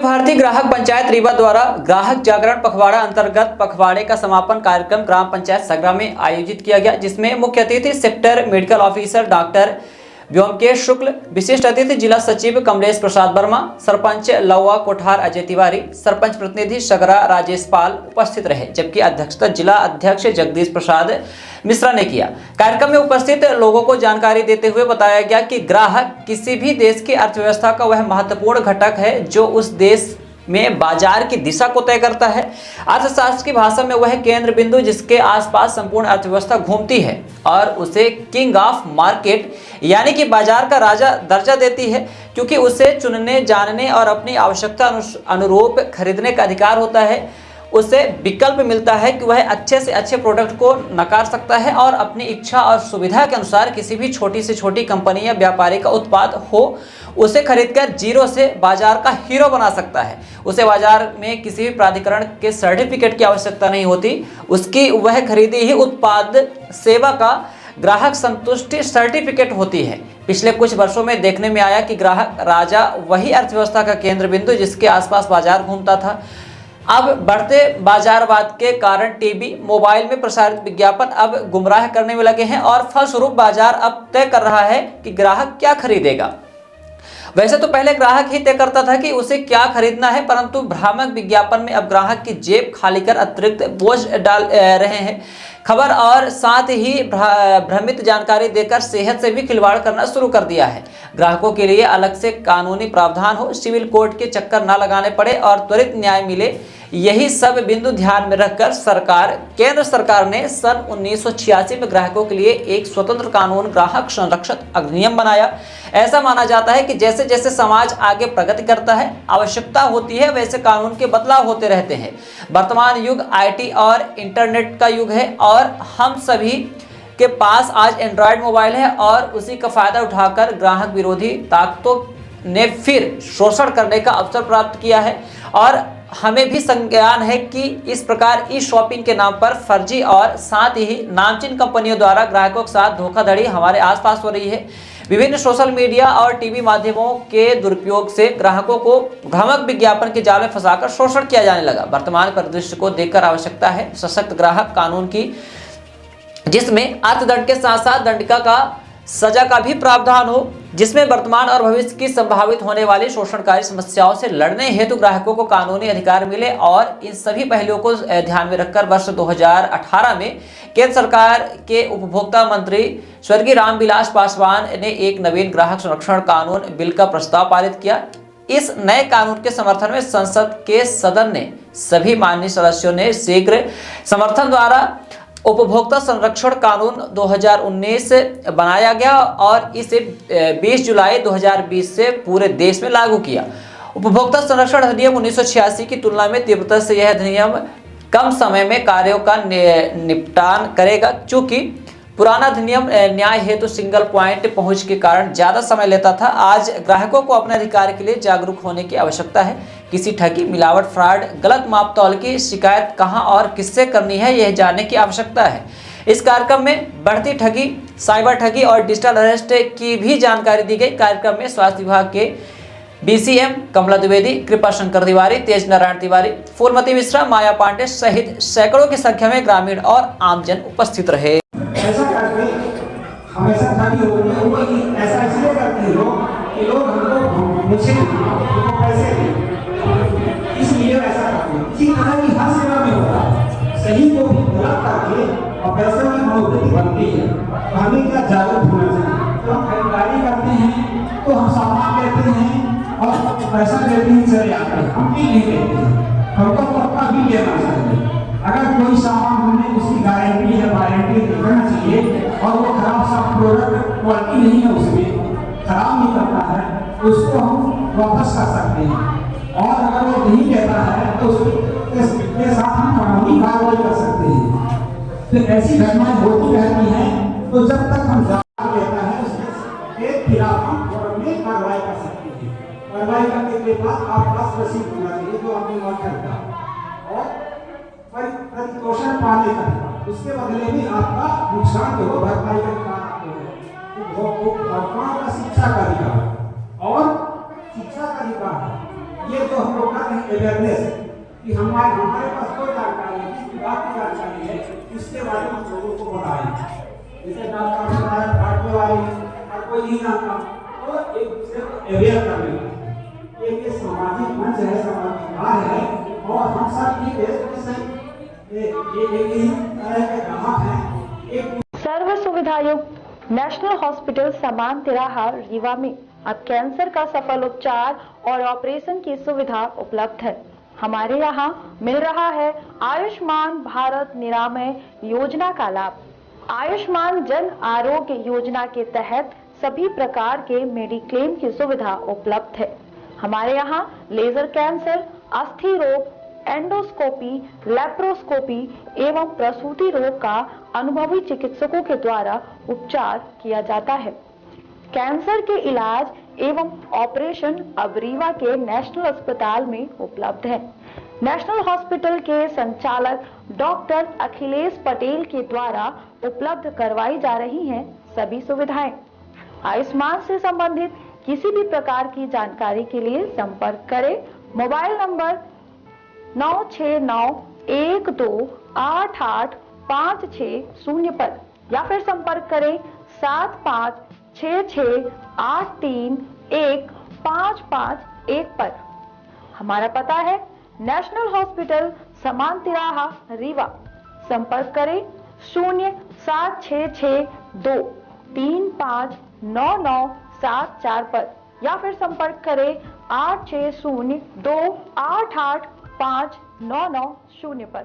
भारती ग्राहक पंचायत रीवा द्वारा ग्राहक जागरण पखवाड़ा अंतर्गत पखवाड़े का समापन कार्यक्रम ग्राम पंचायत सगरा में आयोजित किया गया, जिसमें मुख्य अतिथि sector medical officer doctor Vyomkesh Shukla, विशिष्ट अतिथि जिला सचिव कमलेश प्रसाद वर्मा, सरपंच लौवा कोठार अजय तिवारी, सरपंच प्रतिनिधि सगरा राजेश पाल उपस्थित रहे, जबकि अध्यक्षता जिला अध्यक्ष जगदीश प्रसाद मिश्रा ने किया। कार्यक्रम में उपस्थित लोगों को जानकारी देते हुए बताया गया कि ग्राहक किसी भी देश की अर्थव्यवस्था का वह महत्वपूर्ण घटक है जो उस देश में बाजार की दिशा को तय करता है। अर्थशास्त्र की भाषा में वह केंद्र बिंदु जिसके आसपास संपूर्ण अर्थव्यवस्था घूमती है और उसे किंग ऑफ मार्केट यानी कि बाजार का राजा दर्जा देती है, क्योंकि उसे चुनने, जानने और अपनी आवश्यकता अनुरूप खरीदने का अधिकार होता है। उसे विकल्प मिलता है कि वह अच्छे से अच्छे प्रोडक्ट को नकार सकता है और अपनी इच्छा और सुविधा के अनुसार किसी भी छोटी से छोटी कंपनी या व्यापारी का उत्पाद हो उसे खरीदकर जीरो से बाजार का हीरो बना सकता है। उसे बाजार में किसी भी प्राधिकरण के सर्टिफिकेट की आवश्यकता नहीं होती। उसकी वह खरीदी ही उत्पाद सेवा का ग्राहक संतुष्टि सर्टिफिकेट होती है। पिछले कुछ वर्षों में देखने में आया कि ग्राहक राजा वही अर्थव्यवस्था का केंद्र बिंदु जिसके आसपास बाजार घूमता था। अब बढ़ते बाजारवाद के कारण टीवी, मोबाइल में प्रसारित विज्ञापन अब गुमराह करने में लगे हैं और फलस्वरूप बाजार अब तय कर रहा है कि ग्राहक क्या खरीदेगा। वैसे तो पहले ग्राहक ही तय करता था कि उसे क्या खरीदना है, परंतु भ्रामक विज्ञापन में अब ग्राहक की जेब खाली कर अतिरिक्त बोझ डाल रहे हैं। खबर और साथ ही भ्रमित जानकारी देकर सेहत से भी खिलवाड़ करना शुरू कर दिया है। ग्राहकों के लिए अलग से कानूनी प्रावधान हो, सिविल कोर्ट के चक्कर ना लगाने पड़े और त्वरित न्याय मिले, यही सब बिंदु ध्यान में रखकर केंद्र सरकार ने सन 1986 में ग्राहकों के लिए एक स्वतंत्र कानून ग्राहक संरक्षण अधिनियम बनाया। ऐसा माना जाता है कि जैसे जैसे समाज आगे प्रगति करता है, आवश्यकता होती है, वैसे कानून के बदलाव होते रहते हैं। वर्तमान युग आईटी और इंटरनेट का युग है और हम सभी के पास आज एंड्रॉयड मोबाइल है और उसी का फायदा उठाकर ग्राहक विरोधी ताकतों ने फिर शोषण करने का अवसर प्राप्त किया है और हमें भी संज्ञान है कि इस प्रकार ई शॉपिंग के नाम पर फर्जी और साथ ही नामचीन कंपनियों द्वारा ग्राहकों के साथ धोखाधड़ी हमारे आसपास हो रही है। विभिन्न सोशल मीडिया और टीवी माध्यमों के दुरुपयोग से ग्राहकों को भ्रामक विज्ञापन के जाल में फंसाकर शोषण किया जाने लगा। वर्तमान परिदृश्य को देखकर आवश्यकता है सशक्त ग्राहक कानून की, जिसमें अर्थदंड के साथ साथ दंडिका का सजा का भी प्रावधान हो, जिसमें वर्तमान और भविष्य की संभावित होने वाली शोषणकारी समस्याओं से लड़ने हेतु ग्राहकों को कानूनी अधिकार मिले। और इन सभी पहलुओं को ध्यान में रखकर वर्ष 2018 में केंद्र सरकार के उपभोक्ता मंत्री स्वर्गीय रामविलास पासवान ने एक नवीन ग्राहक संरक्षण कानून बिल का प्रस्ताव पारित किया। इस नए कानून के समर्थन में संसद के सदन ने सभी माननीय सदस्यों ने शीघ्र समर्थन द्वारा उपभोक्ता संरक्षण कानून 2019 बनाया गया और इसे 20 जुलाई 2020 से पूरे देश में लागू किया। उपभोक्ता संरक्षण अधिनियम 1986 की तुलना में तीव्रता से यह अधिनियम कम समय में कार्यों का निपटान करेगा। चूंकि पुराना अधिनियम न्याय हेतु सिंगल पॉइंट पहुंच के कारण ज्यादा समय लेता था, आज ग्राहकों को अपने अधिकार के लिए जागरूक होने की आवश्यकता है। किसी ठगी, मिलावट, फ्रॉड, गलत मापतौल की शिकायत कहां और किससे करनी है, यह जानने की आवश्यकता है। इस कार्यक्रम में बढ़ती ठगी, साइबर ठगी और डिजिटल अरेस्ट की भी जानकारी दी गई। कार्यक्रम में स्वास्थ्य विभाग के BCM कमला द्विवेदी, कृपा शंकर तिवारी, तेज नारायण तिवारी, फूलमती मिश्रा, माया पांडे सहित सैकड़ों की संख्या में ग्रामीण और आमजन उपस्थित रहे। ऐसा करके हमेशा खाली हो रही है, वो ऐसा इसलिए करते हैं लोग कि लोग हमको मुझे पैसे दें, इसलिए ऐसा करते हैं। इसी तरह की हर सेवा में होता है, सही को भी गलत करके और पैसे की मनोवृत्ति बनती है। तो हमें क्या जागरूक होना चाहिए। तो हम खरीदारी करते हैं तो हम सामान लेते हैं और पैसा लेते ही चले आते हैं, हम भी नहीं लेते हैं, हमको पक्का भी लेना चाहिए। अगर कोई सामान हमने उसकी गारंटी है, वारंटी देना चाहिए और वो खराब सा प्रोडक्ट क्वालिटी नहीं है, उसमें खराब निकलता है, उसको हम वापस कर सकते हैं। और अगर वो नहीं देता है तो उसके साथ हम कानूनी कार्रवाई कर सकते हैं। तो ऐसी घटनाएं होती रहती हैं, तो जब तक हम जांच लेता है उसके खिलाफ हम फौरन कार्रवाई कर सकते हैं। कार्रवाई करने के बाद आपके पास रसीद होना चाहिए जो आपने नोट करता और प्रतिपोषण पाने का, उसके बदले में आपका नुकसान जो हो भरपाई का अधिकार का शिक्षा का अधिकार और शिक्षा का अधिकार ये जो हम लोग कर रहे हैं अवेयरनेस कि हमारे पास कोई जानकारी है, जिस बात की जानकारी है उसके बारे में लोगों को बताएं। जैसे डॉक्टर के बारे में और कोई नहीं जानता तो एक दूसरे को अवेयर करने का ये सामाजिक मंच है, सामाजिक कार्य है। और हम सब ये देश में एक तरह के ग्राहक हैं। एक सर्व सुविधायुक्त नेशनल हॉस्पिटल समान तिराहा रीवा में अब कैंसर का सफल उपचार और ऑपरेशन की सुविधा उपलब्ध है। हमारे यहाँ मिल रहा है आयुष्मान भारत निरामय योजना का लाभ। आयुष्मान जन आरोग्य योजना के तहत सभी प्रकार के मेडिक्लेम की सुविधा उपलब्ध है। हमारे यहाँ लेजर कैंसर, अस्थि रोग, एंडोस्कोपी, लेप्रोस्कोपी एवं प्रसूति रोग का अनुभवी चिकित्सकों के द्वारा उपचार किया जाता है। कैंसर के इलाज एवं ऑपरेशन अब रीवा के नेशनल अस्पताल में उपलब्ध है। नेशनल हॉस्पिटल के संचालक डॉक्टर अखिलेश पटेल के द्वारा उपलब्ध करवाई जा रही हैं सभी सुविधाएं। आयुष्मान से संबंधित किसी भी प्रकार की जानकारी के लिए संपर्क करें मोबाइल नंबर 9691288560 पर या फिर संपर्क करें 7566831551 पर। हमारा पता है नेशनल हॉस्पिटल समान तिराहा रीवा। संपर्क करें 07662359974 पर या फिर संपर्क करें 8602885990 पर।